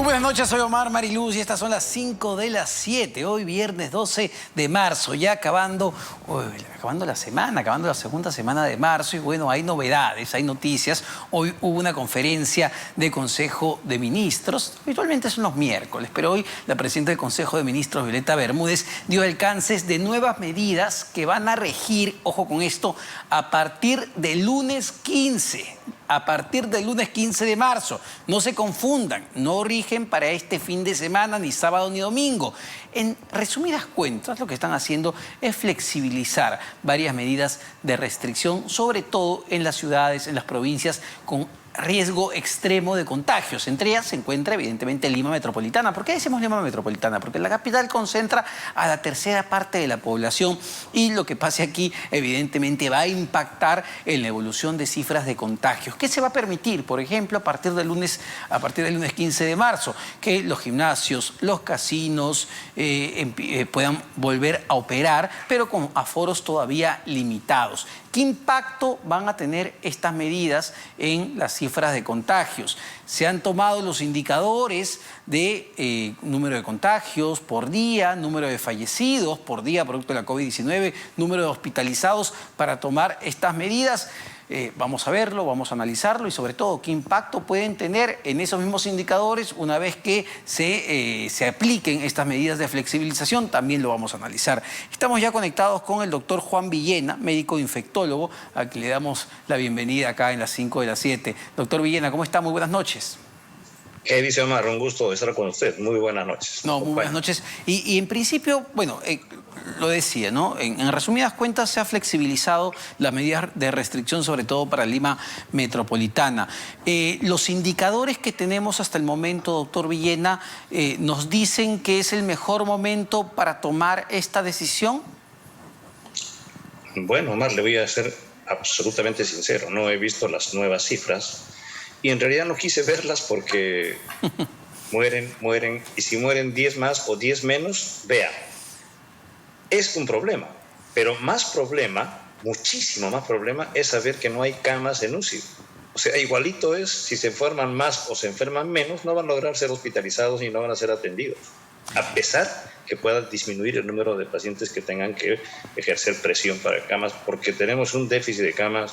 Buenas noches, soy Omar Mariluz y estas son las 5 de las 7. Hoy viernes 12 de marzo, ya acabando la semana, acabando la segunda semana de marzo. Y bueno, hay novedades, hay noticias. Hoy hubo una conferencia de Consejo de Ministros. Habitualmente son los miércoles, pero hoy la presidenta del Consejo de Ministros, Violeta Bermúdez, dio alcances de nuevas medidas que van a regir, ojo con esto, a partir del lunes 15. A partir del lunes 15 de marzo. No se confundan, no rigen para este fin de semana, ni sábado ni domingo. En resumidas cuentas, lo que están haciendo es flexibilizar varias medidas de restricción, sobre todo en las ciudades, en las provincias con riesgo extremo de contagios. Entre ellas se encuentra evidentemente Lima Metropolitana. ¿Por qué decimos Lima Metropolitana? Porque la capital concentra a la tercera parte de la población y lo que pase aquí evidentemente va a impactar en la evolución de cifras de contagios. ¿Qué se va a permitir? Por ejemplo, a partir del lunes 15 de marzo, que los gimnasios, los casinos puedan volver a operar, pero con aforos todavía limitados. ¿Qué impacto van a tener estas medidas en las cifras de contagios? Se han tomado los indicadores de número de contagios por día, número de fallecidos por día producto de la COVID-19, número de hospitalizados para tomar estas medidas. Vamos a verlo, vamos a analizarlo y sobre todo qué impacto pueden tener en esos mismos indicadores una vez que se apliquen estas medidas de flexibilización. También lo vamos a analizar. Estamos ya conectados con el doctor Juan Villena, médico infectólogo, a quien le damos la bienvenida acá en las 5 de las 7. Doctor Villena, ¿cómo está? Muy buenas noches. ¿Qué dice Omar? Un gusto estar con usted. Muy buenas noches. No, muy buenas noches. Y en principio, bueno, lo decía, ¿no? En resumidas cuentas se ha flexibilizado las medidas de restricción, sobre todo para Lima Metropolitana. Los indicadores que tenemos hasta el momento, doctor Villena, ¿nos dicen que es el mejor momento para tomar esta decisión? Bueno, Omar, le voy a ser absolutamente sincero. No he visto las nuevas cifras y en realidad no quise verlas porque mueren, y si mueren 10 más o 10 menos, vea. Es un problema, pero más problema, muchísimo más problema, es saber que no hay camas en UCI. O sea, igualito es, si se enferman más o se enferman menos, no van a lograr ser hospitalizados y no van a ser atendidos. A pesar que pueda disminuir el número de pacientes que tengan que ejercer presión para camas, porque tenemos un déficit de camas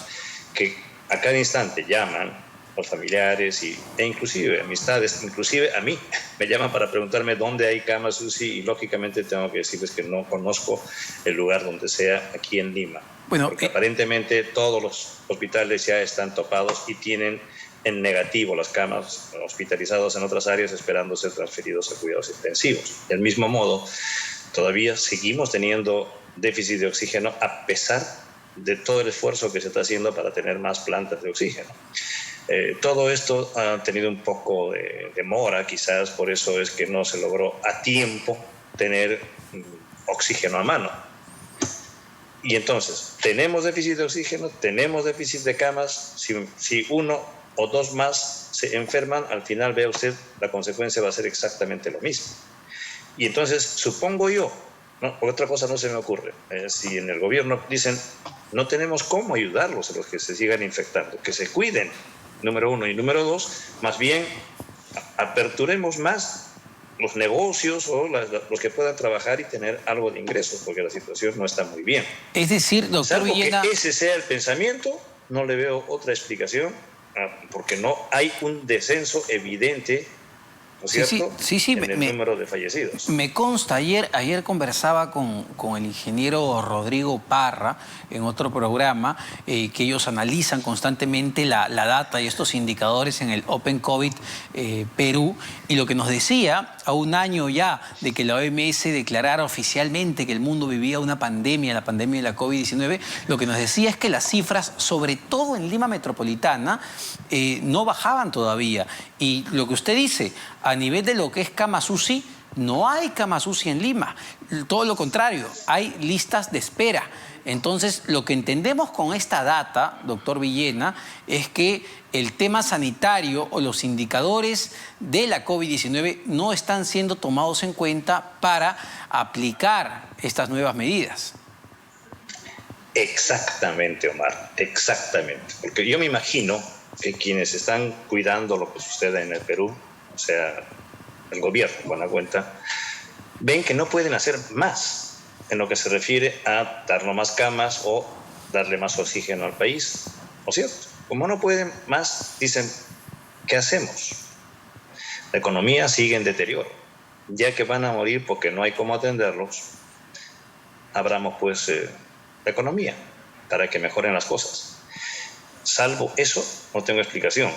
que a cada instante llaman los familiares e inclusive amistades, inclusive a mí, me llaman para preguntarme dónde hay camas UCI y lógicamente tengo que decirles que no conozco el lugar donde sea aquí en Lima. Bueno, porque aparentemente todos los hospitales ya están topados y tienen en negativo las camas, hospitalizados en otras áreas esperando ser transferidos a cuidados intensivos. Del mismo modo, todavía seguimos teniendo déficit de oxígeno a pesar de todo el esfuerzo que se está haciendo para tener más plantas de oxígeno. Todo esto ha tenido un poco de demora, quizás por eso es que no se logró a tiempo tener oxígeno a mano. Y entonces, tenemos déficit de oxígeno, tenemos déficit de camas, si uno o dos más se enferman, al final vea usted, la consecuencia va a ser exactamente lo mismo. Y entonces, supongo yo, ¿no? Otra cosa no se me ocurre, si en el gobierno dicen, no tenemos cómo ayudarlos a los que se sigan infectando, que se cuiden, número uno, y número dos, más bien aperturemos más los negocios o los que puedan trabajar y tener algo de ingresos, porque la situación no está muy bien. Es decir, doctor Villena, que ese sea el pensamiento, no le veo otra explicación, porque no hay un descenso evidente, ¿no es cierto? Sí, en el número de fallecidos. Me consta, ayer conversaba con el ingeniero Rodrigo Parra en otro programa, que ellos analizan constantemente la data y estos indicadores en el Open COVID Perú, y lo que nos decía a un año ya de que la OMS declarara oficialmente que el mundo vivía una pandemia, la pandemia de la COVID-19, lo que nos decía es que las cifras, sobre todo en Lima Metropolitana, no bajaban todavía. Y lo que usted dice, a nivel de lo que es camas UCI, no hay camas UCI en Lima. Todo lo contrario, hay listas de espera. Entonces, lo que entendemos con esta data, doctor Villena, es que el tema sanitario o los indicadores de la COVID-19 no están siendo tomados en cuenta para aplicar estas nuevas medidas. Exactamente, Omar, exactamente. Porque yo me imagino que quienes están cuidando lo que sucede en el Perú, o sea, el gobierno, buena cuenta, ven que no pueden hacer más en lo que se refiere a darnos más camas o darle más oxígeno al país, ¿no es cierto? Como no pueden más, dicen, ¿qué hacemos? La economía sigue en deterioro. Ya que van a morir porque no hay cómo atenderlos, abramos pues la economía para que mejoren las cosas. Salvo eso, no tengo explicación,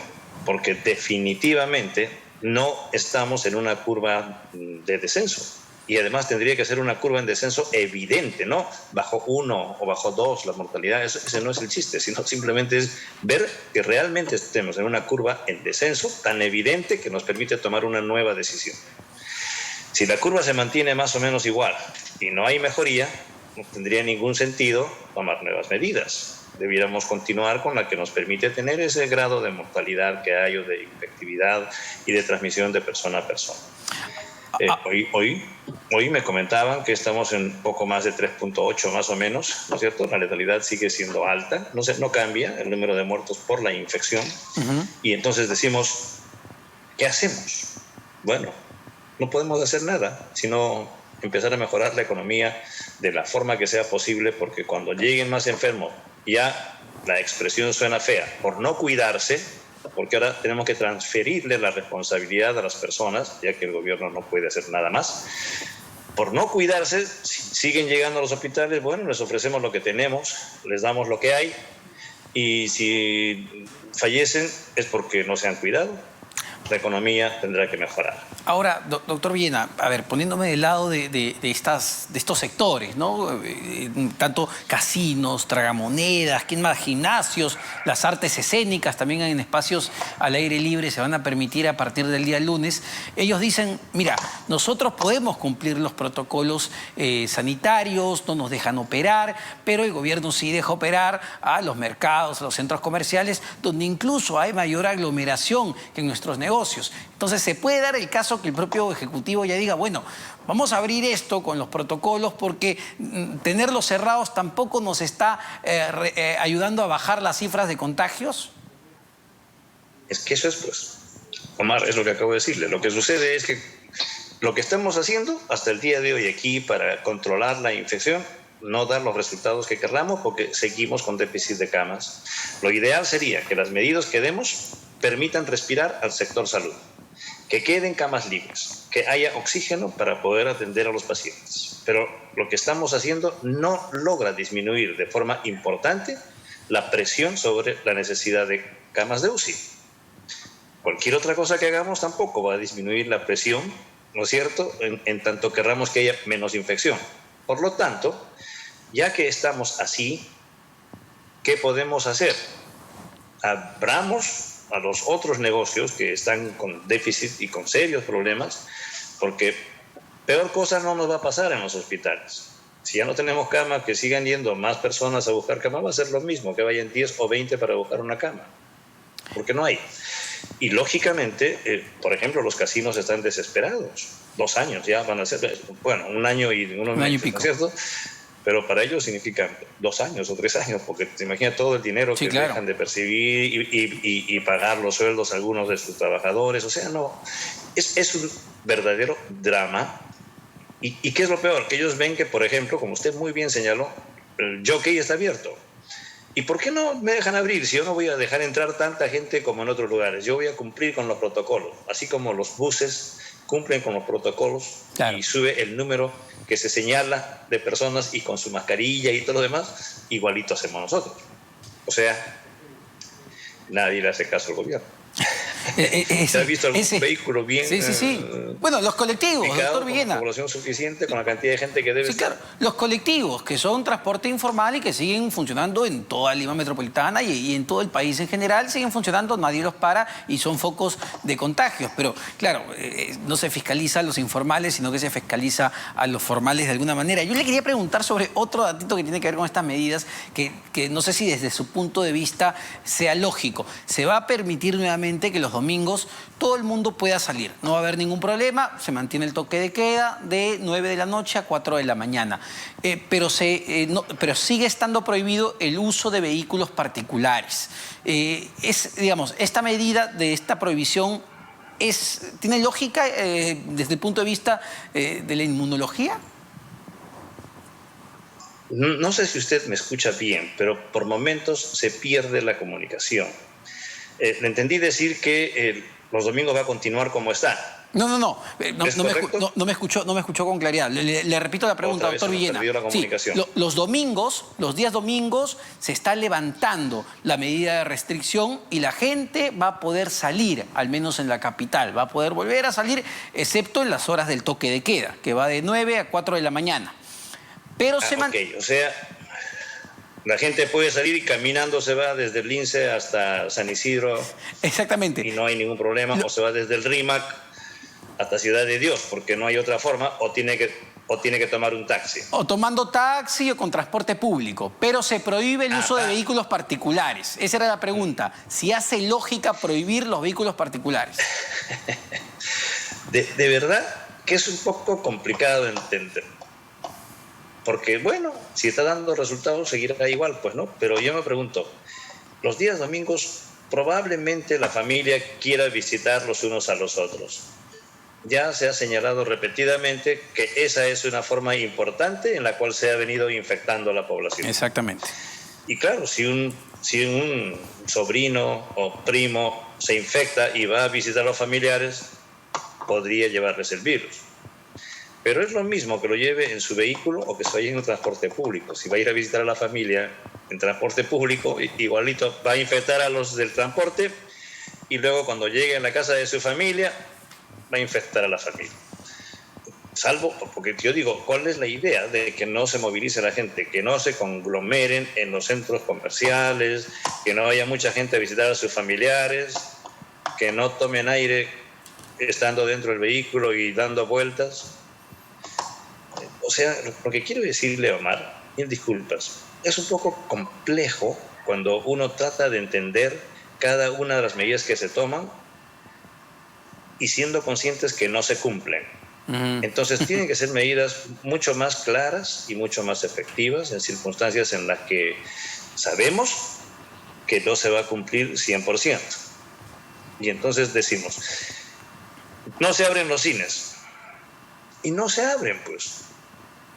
porque definitivamente no estamos en una curva de descenso. Y además tendría que ser una curva en descenso evidente, ¿no? Bajo 1 o bajo 2 la mortalidad, ese no es el chiste, sino simplemente es ver que realmente estemos en una curva en descenso tan evidente que nos permite tomar una nueva decisión. Si la curva se mantiene más o menos igual y no hay mejoría, no tendría ningún sentido tomar nuevas medidas. Debiéramos continuar con la que nos permite tener ese grado de mortalidad que hay o de infectividad y de transmisión de persona a persona. Hoy me comentaban que estamos en poco más de 3.8 más o menos, ¿no es cierto? La letalidad sigue siendo alta, no cambia el número de muertos por la infección. Y entonces decimos, ¿qué hacemos? Bueno, no podemos hacer nada, sino empezar a mejorar la economía de la forma que sea posible, porque cuando lleguen más enfermos, ya la expresión suena fea, por no cuidarse, porque ahora tenemos que transferirle la responsabilidad a las personas, ya que el gobierno no puede hacer nada más. Por no cuidarse, si siguen llegando a los hospitales, bueno, les ofrecemos lo que tenemos, les damos lo que hay, y si fallecen es porque no se han cuidado. La economía tendrá que mejorar. Ahora, doctor Villena, a ver, poniéndome del lado de estos sectores, ¿no? Tanto casinos, tragamonedas, ¿quién más? Gimnasios, las artes escénicas, también en espacios al aire libre se van a permitir a partir del día lunes. Ellos dicen, mira, nosotros podemos cumplir los protocolos sanitarios, no nos dejan operar, pero el gobierno sí deja operar a los mercados, a los centros comerciales, donde incluso hay mayor aglomeración que en nuestros negocios. Entonces se puede dar el caso que el propio Ejecutivo ya diga, bueno, vamos a abrir esto con los protocolos porque tenerlos cerrados tampoco nos está ayudando a bajar las cifras de contagios. Es que eso es, pues, Omar, es lo que acabo de decirle. Lo que sucede es que lo que estamos haciendo hasta el día de hoy aquí para controlar la infección no dar los resultados que querramos porque seguimos con déficit de camas. Lo ideal sería que las medidas que demos permitan respirar al sector salud, que queden camas libres, que haya oxígeno para poder atender a los pacientes. Pero lo que estamos haciendo no logra disminuir de forma importante la presión sobre la necesidad de camas de UCI. Cualquier otra cosa que hagamos tampoco va a disminuir la presión, ¿no es cierto?, en tanto querramos que haya menos infección. Por lo tanto, ya que estamos así, ¿qué podemos hacer? Abramos a los otros negocios que están con déficit y con serios problemas, porque peor cosa no nos va a pasar en los hospitales. Si ya no tenemos cama, que sigan yendo más personas a buscar cama, va a ser lo mismo, que vayan 10 o 20 para buscar una cama, porque no hay. Y lógicamente, por ejemplo, los casinos están desesperados. 2 años ya van a ser, bueno, 1 año y unos meses, ¿no es cierto? Pero para ellos significa 2 años o 3 años, porque te imaginas todo el dinero que dejan de percibir y pagar los sueldos a algunos de sus trabajadores. O sea, no, es un verdadero drama. ¿Y qué es lo peor? Que ellos ven que, por ejemplo, como usted muy bien señaló, el Jockey está abierto. ¿Y por qué no me dejan abrir si yo no voy a dejar entrar tanta gente como en otros lugares? Yo voy a cumplir con los protocolos, así como los buses cumplen con los protocolos, claro, y sube el número que se señala de personas y con su mascarilla y todo lo demás, igualito hacemos nosotros. O sea, nadie le hace caso al gobierno. ¿Se ha visto algún vehículo bien? Sí. Bueno, los colectivos, doctor Villena. Con población suficiente, con la cantidad de gente que debe estar. Claro, los colectivos, que son transporte informal y que siguen funcionando en toda Lima metropolitana y en todo el país en general, siguen funcionando, nadie los para y son focos de contagios. Pero, claro, no se fiscaliza a los informales, sino que se fiscaliza a los formales de alguna manera. Yo le quería preguntar sobre otro datito que tiene que ver con estas medidas, que no sé si desde su punto de vista sea lógico. Se va a permitir nuevamente que los domingos todo el mundo pueda salir. No va a haber ningún problema, se mantiene el toque de queda de 9 de la noche a 4 de la mañana. Pero sigue estando prohibido el uso de vehículos particulares. Digamos, esta medida de esta prohibición ¿Tiene lógica desde el punto de vista de la inmunología? No sé si usted me escucha bien, pero por momentos se pierde la comunicación. Le entendí decir que los domingos va a continuar como está. No. ¿Es correcto? No me escuchó con claridad. Le repito la pregunta, Otra vez doctor se nos Villena. perdió la Sí, comunicación. los días domingos se está levantando la medida de restricción y la gente va a poder salir, al menos en la capital. Va a poder volver a salir, excepto en las horas del toque de queda, que va de 9 a 4 de la mañana. Pero O sea, la gente puede salir y caminando se va desde el Lince hasta San Isidro. Exactamente. Y no hay ningún problema. O se va desde el RIMAC hasta Ciudad de Dios, porque no hay otra forma, o tiene que tomar un taxi. O tomando taxi o con transporte público, pero se prohíbe el uso de vehículos particulares. Esa era la pregunta. Si hace lógica prohibir los vehículos particulares. De verdad que es un poco complicado de entender. Porque, bueno, si está dando resultados, seguirá igual, pues, ¿no? Pero yo me pregunto, los días domingos probablemente la familia quiera visitar los unos a los otros. Ya se ha señalado repetidamente que esa es una forma importante en la cual se ha venido infectando a la población. Exactamente. Y claro, si un sobrino o primo se infecta y va a visitar a los familiares, podría llevarles el virus. Pero es lo mismo que lo lleve en su vehículo o que se vaya en un transporte público. Si va a ir a visitar a la familia en transporte público, igualito va a infectar a los del transporte y luego cuando llegue a la casa de su familia va a infectar a la familia. Salvo, porque yo digo, ¿cuál es la idea de que no se movilice la gente? Que no se conglomeren en los centros comerciales, que no haya mucha gente a visitar a sus familiares, que no tomen aire estando dentro del vehículo y dando vueltas. O sea, lo que quiero decirle, Omar, mil disculpas, es un poco complejo cuando uno trata de entender cada una de las medidas que se toman y siendo conscientes que no se cumplen. Entonces tienen que ser medidas mucho más claras y mucho más efectivas en circunstancias en las que sabemos que no se va a cumplir 100%. Y entonces decimos, no se abren los cines. Y no se abren, pues.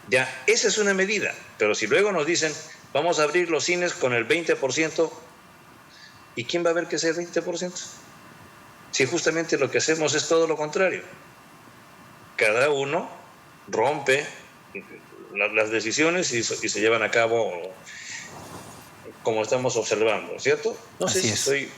Ya, esa es una medida. Pero si luego nos dicen, vamos a abrir los cines con el 20%, ¿y quién va a ver que sea el 20%? Si justamente lo que hacemos es todo lo contrario. Cada uno rompe las decisiones y se llevan a cabo como estamos observando, ¿cierto? No sé si soy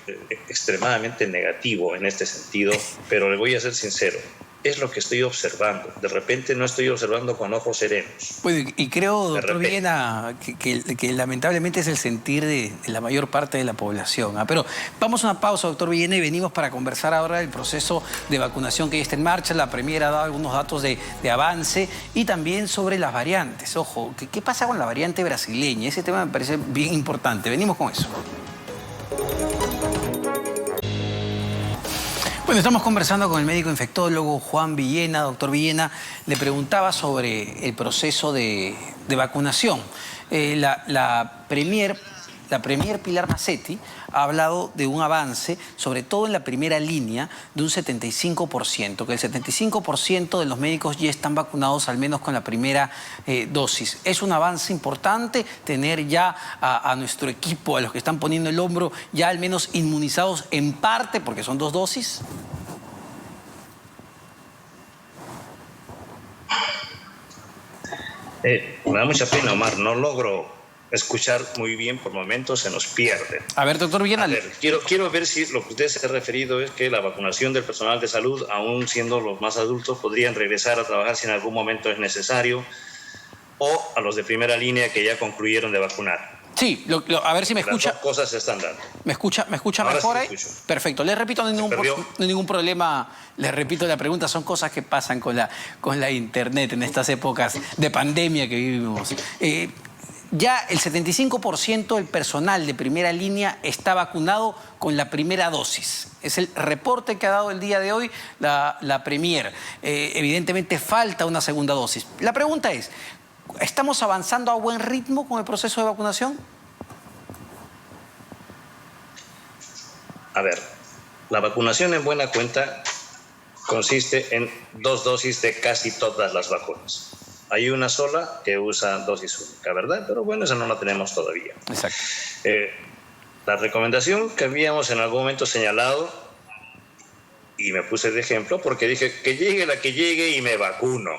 extremadamente negativo en este sentido, pero le voy a ser sincero. Es lo que estoy observando. De repente no estoy observando con ojos serenos. Bueno, y creo, doctor Villena, que lamentablemente es el sentir de la mayor parte de la población. Pero vamos a una pausa, doctor Villena, y venimos para conversar ahora del proceso de vacunación que ya está en marcha. La Premier ha dado algunos datos de avance y también sobre las variantes. Ojo, ¿qué pasa con la variante brasileña? Ese tema me parece bien importante. Venimos con eso. Bueno, estamos conversando con el médico infectólogo Juan Villena. Doctor Villena, le preguntaba sobre el proceso de vacunación. La Premier Pilar Massetti ha hablado de un avance, sobre todo en la primera línea, de un 75%, que el 75% de los médicos ya están vacunados al menos con la primera dosis. Es un avance importante tener ya a nuestro equipo, a los que están poniendo el hombro, ya al menos inmunizados en parte, porque son 2 dosis. Me da mucha pena, Omar, no logro escuchar muy bien, por momentos se nos pierde. A ver, doctor Villena. Quiero ver si lo que usted se ha referido es que la vacunación del personal de salud, aún siendo los más adultos, podrían regresar a trabajar si en algún momento es necesario, o a los de primera línea que ya concluyeron de vacunar. Sí, a ver si me escucha. Las dos cosas se están dando. ¿Me escucha Ahora mejor sí ahí? Perfecto. Les repito, no hay ningún problema. Les repito la pregunta. Son cosas que pasan con la internet en estas épocas de pandemia que vivimos. Ya el 75% del personal de primera línea está vacunado con la primera dosis. Es el reporte que ha dado el día de hoy la Premier. Evidentemente falta una segunda dosis. La pregunta es, ¿estamos avanzando a buen ritmo con el proceso de vacunación? A ver, la vacunación en buena cuenta consiste en 2 dosis de casi todas las vacunas. Hay una sola que usa dosis única, ¿verdad? Pero bueno, esa no la tenemos todavía. Exacto. La recomendación que habíamos en algún momento señalado, y me puse de ejemplo, porque dije que llegue la que llegue y me vacuno,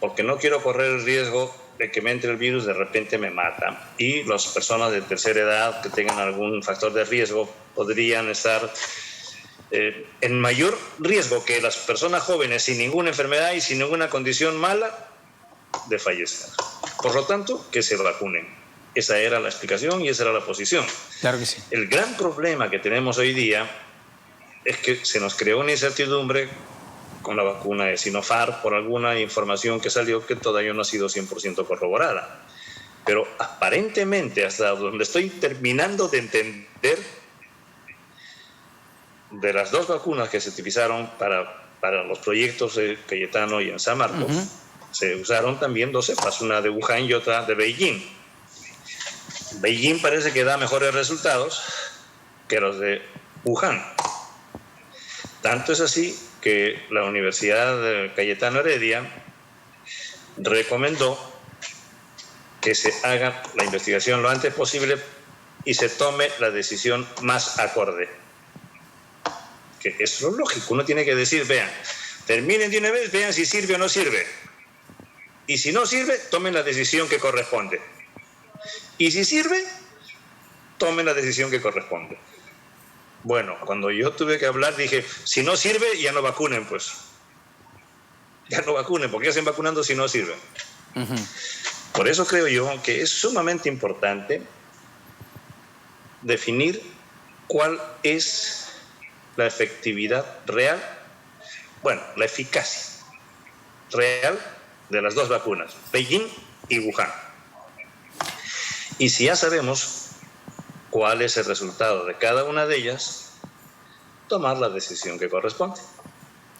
porque no quiero correr el riesgo de que me entre el virus, de repente me mata. Y las personas de tercera edad que tengan algún factor de riesgo podrían estar en mayor riesgo que las personas jóvenes sin ninguna enfermedad y sin ninguna condición mala de fallecer. Por lo tanto, que se vacunen. Esa era la explicación y esa era la posición. Claro que sí. El gran problema que tenemos hoy día es que se nos creó una incertidumbre con la vacuna de Sinopharm por alguna información que salió que todavía no ha sido 100% corroborada. Pero aparentemente, hasta donde estoy terminando de entender, de las 2 vacunas que se utilizaron para los proyectos de Cayetano y en San Marcos, se usaron también 2 cepas, una de Wuhan y otra de Beijing. Beijing parece que da mejores resultados que los de Wuhan. Tanto es así que la Universidad de Cayetano Heredia recomendó que se haga la investigación lo antes posible y se tome la decisión más acorde. Que es lo lógico, uno tiene que decir, vean, terminen de una vez, vean si sirve o no sirve. Y si no sirve, tomen la decisión que corresponde. Y si sirve, tomen la decisión que corresponde. Bueno, cuando yo tuve que hablar dije, si no sirve, ya no vacunen, pues. Ya no vacunen, porque ya están vacunando si no sirve. Por eso creo yo que es sumamente importante definir cuál es la efectividad real, bueno, la eficacia real de las 2 vacunas, Beijing y Wuhan. Y si ya sabemos cuál es el resultado de cada una de ellas, tomar la decisión que corresponde.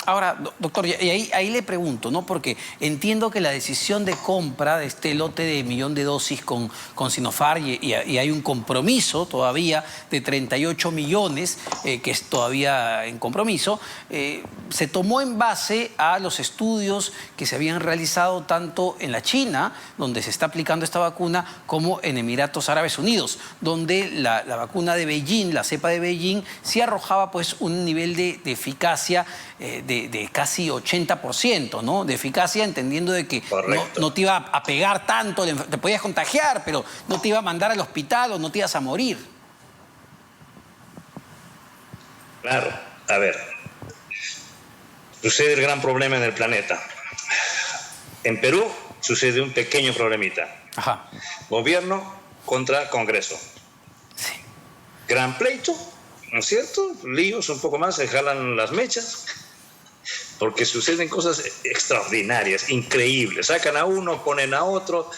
Ahora, doctor, y ahí le pregunto, ¿no? Porque entiendo que la decisión de compra de este lote de 1 millón de dosis con Sinopharm y hay un compromiso todavía de 38 millones, que es todavía en compromiso, se tomó en base a los estudios que se habían realizado tanto en la China, donde se está aplicando esta vacuna, como en Emiratos Árabes Unidos, donde la vacuna de Beijing, la cepa de Beijing, sí arrojaba pues un nivel de eficacia de casi 80%, ¿no? De eficacia, entendiendo de que no te iba a pegar tanto, te podías contagiar, pero no te iba a mandar al hospital o no te ibas a morir. Claro, a ver, sucede el gran problema en el planeta. En Perú sucede un pequeño problemita. Ajá. Gobierno contra Congreso. Sí. Gran pleito, ¿no es cierto? Líos un poco más, se jalan las mechas, porque suceden cosas extraordinarias, increíbles. Sacan a uno, ponen a otro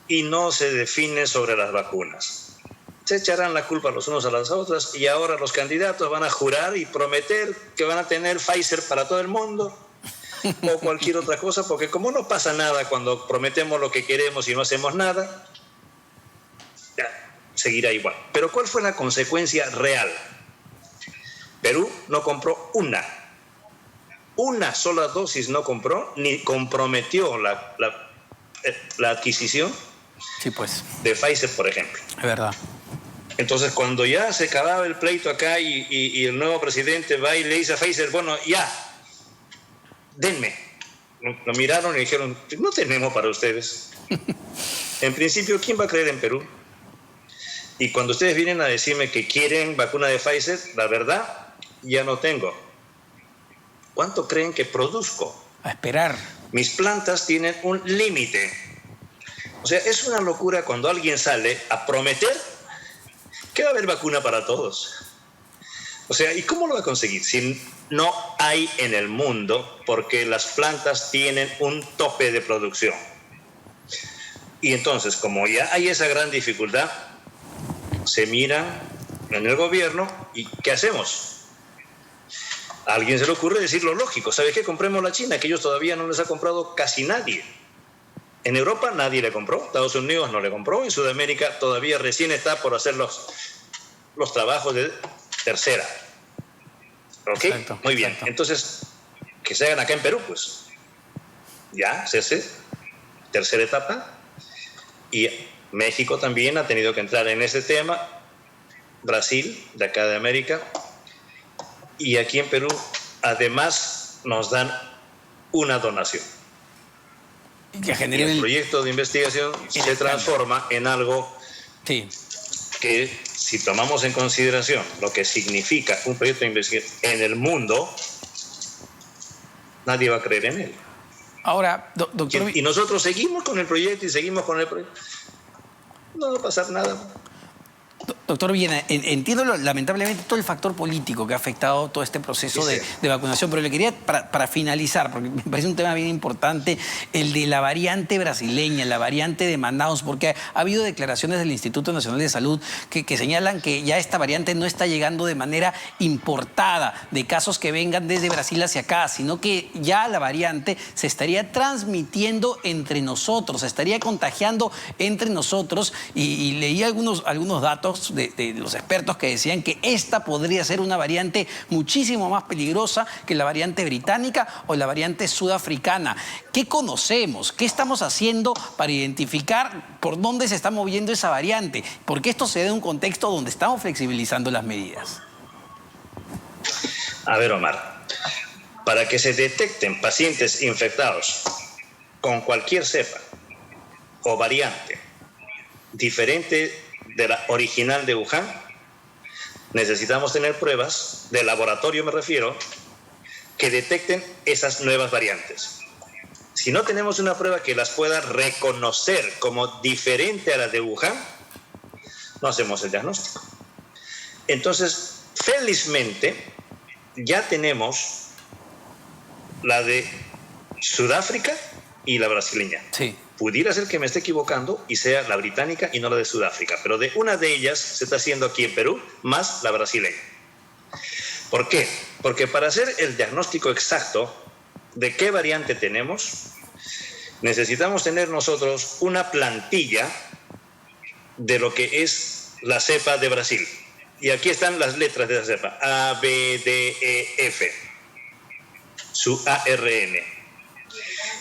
y no se define sobre las vacunas. Se echarán la culpa los unos a las otras y ahora los candidatos van a jurar y prometer que van a tener Pfizer para todo el mundo o cualquier otra cosa, porque como no pasa nada cuando prometemos lo que queremos y no hacemos nada, ya, seguirá igual. Pero ¿cuál fue la consecuencia real? Perú no compró una sola dosis, no compró, ni comprometió la adquisición, sí, pues, de Pfizer, por ejemplo. es verdad. Entonces, cuando ya se acababa el pleito acá y el nuevo presidente va y le dice a Pfizer, bueno, ya, denme. Lo miraron y dijeron, no tenemos para ustedes. En principio, ¿quién va a creer en Perú? Y cuando ustedes vienen a decirme que quieren vacuna de Pfizer, la verdad, ya no tengo. ¿Cuánto creen que produzco? A esperar. Mis plantas tienen un límite. O sea, es una locura cuando alguien sale a prometer que va a haber vacuna para todos. O sea, ¿y cómo lo va a conseguir? Si no hay en el mundo, porque las plantas tienen un tope de producción. Y entonces, como ya hay esa gran dificultad, se mira en el gobierno y ¿qué hacemos? A alguien se le ocurre decir lo lógico. ¿Sabes qué? Compremos la China, que ellos todavía no les ha comprado casi nadie. En Europa nadie le compró, Estados Unidos no le compró, en Sudamérica todavía recién está por hacer los trabajos de tercera. ¿Ok? Exacto, Muy bien. exacto. Entonces, que se hagan acá en Perú, pues. Ya, cese, tercera etapa. Y México también ha tenido que entrar en ese tema. Brasil, de acá de América. Y aquí en Perú, además, nos dan una donación. Que Y el genere proyecto de investigación se escándalo. transforma en algo Sí. que, si tomamos en consideración lo que significa un proyecto de investigación en el mundo, nadie va a creer en él. Ahora, doctor... Y nosotros seguimos con el proyecto y seguimos con el proyecto. No va a pasar nada. Doctor Villena, entiendo lamentablemente todo el factor político que ha afectado todo este proceso Sí, de vacunación, pero le quería, para finalizar, porque me parece un tema bien importante, el de la variante brasileña, la variante de Manaus, porque ha habido declaraciones del Instituto Nacional de Salud que señalan que ya esta variante no está llegando de manera importada, de casos que vengan desde Brasil hacia acá, sino que ya la variante se estaría transmitiendo entre nosotros, se estaría contagiando entre nosotros, y leí algunos datos de los expertos que decían que esta podría ser una variante muchísimo más peligrosa que la variante británica o la variante sudafricana. ¿Qué conocemos? ¿Qué estamos haciendo para identificar por dónde se está moviendo esa variante? Porque esto se da en un contexto donde estamos flexibilizando las medidas. A ver, Omar, para que se detecten pacientes infectados con cualquier cepa o variante diferente de la original de Wuhan, necesitamos tener pruebas de laboratorio, me refiero, que detecten esas nuevas variantes. Si no tenemos una prueba que las pueda reconocer como diferente a la de Wuhan, no hacemos el diagnóstico. Entonces, felizmente, ya tenemos la de Sudáfrica y la brasileña. Sí. Pudiera ser que me esté equivocando y sea la británica y no la de Sudáfrica, pero de una de ellas se está haciendo aquí en Perú, más la brasileña. ¿Por qué? Porque para hacer el diagnóstico exacto de qué variante tenemos, necesitamos tener nosotros una plantilla de lo que es la cepa de Brasil. Y aquí están las letras de la cepa: A, B, D, E, F, su ARN.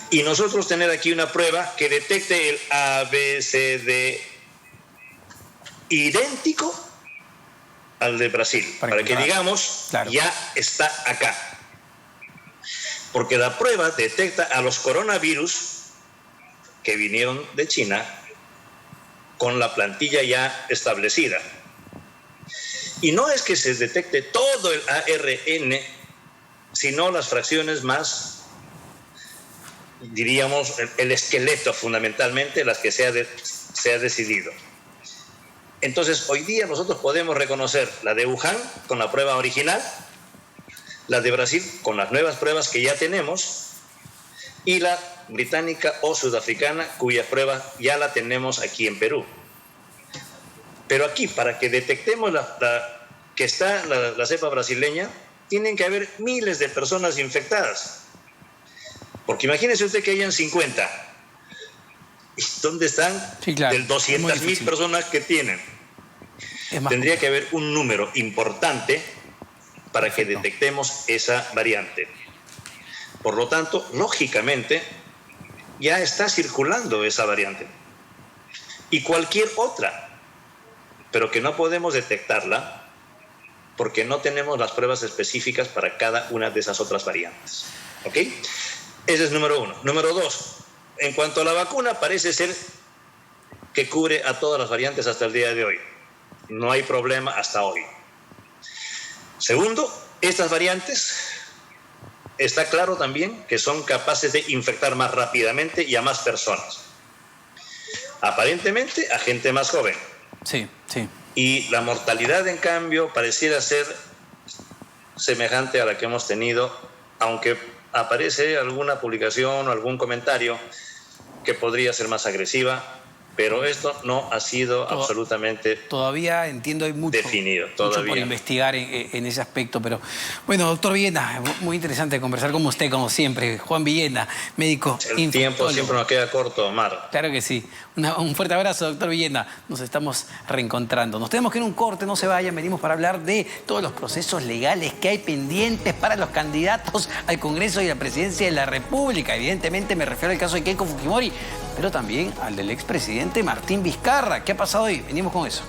Y nosotros tener aquí una prueba que detecte el A, B, C, D idéntico al de Brasil, para que digamos, claro, ya está acá. Porque la prueba detecta a los coronavirus que vinieron de China con la plantilla ya establecida. Y no es que se detecte todo el ARN, sino las fracciones más, diríamos, el esqueleto fundamentalmente, las que se ha decidido. Entonces, hoy día nosotros podemos reconocer la de Wuhan con la prueba original, la de Brasil con las nuevas pruebas que ya tenemos, y la británica o sudafricana, cuya prueba ya la tenemos aquí en Perú. Pero aquí, para que detectemos que está la cepa brasileña, tienen que haber miles de personas infectadas. Porque imagínese usted que hayan 50. ¿Dónde están? Sí, claro, del 200.000 personas que tienen? Tendría que haber un número importante para que detectemos esa variante. Por lo tanto, lógicamente, ya está circulando esa variante. Y cualquier otra, pero que no podemos detectarla porque no tenemos las pruebas específicas para cada una de esas otras variantes. ¿Ok? Ese es número uno. Número dos, en cuanto a la vacuna, parece ser que cubre a todas las variantes hasta el día de hoy. No hay problema hasta hoy. Segundo, estas variantes, está claro también que son capaces de infectar más rápidamente y a más personas. Aparentemente a gente más joven. Sí, sí. Y la mortalidad, en cambio, pareciera ser semejante a la que hemos tenido, aunque aparece alguna publicación o algún comentario que podría ser más agresiva, pero esto no ha sido absolutamente todavía entiendo, hay mucho, definido. mucho por Todavía. investigar en ese aspecto. Pero bueno, doctor Villena, muy interesante conversar con usted, como siempre. Juan Villena, médico El tiempo siempre nos queda corto, Omar. Claro que sí. Un fuerte abrazo, doctor Villena. Nos estamos reencontrando. Nos tenemos que ir a un corte, no se vayan. Venimos para hablar de todos los procesos legales que hay pendientes para los candidatos al Congreso y a la Presidencia de la República. Evidentemente me refiero al caso de Keiko Fujimori, pero también al del expresidente Martín Vizcarra. ¿Qué ha pasado hoy? Venimos con eso.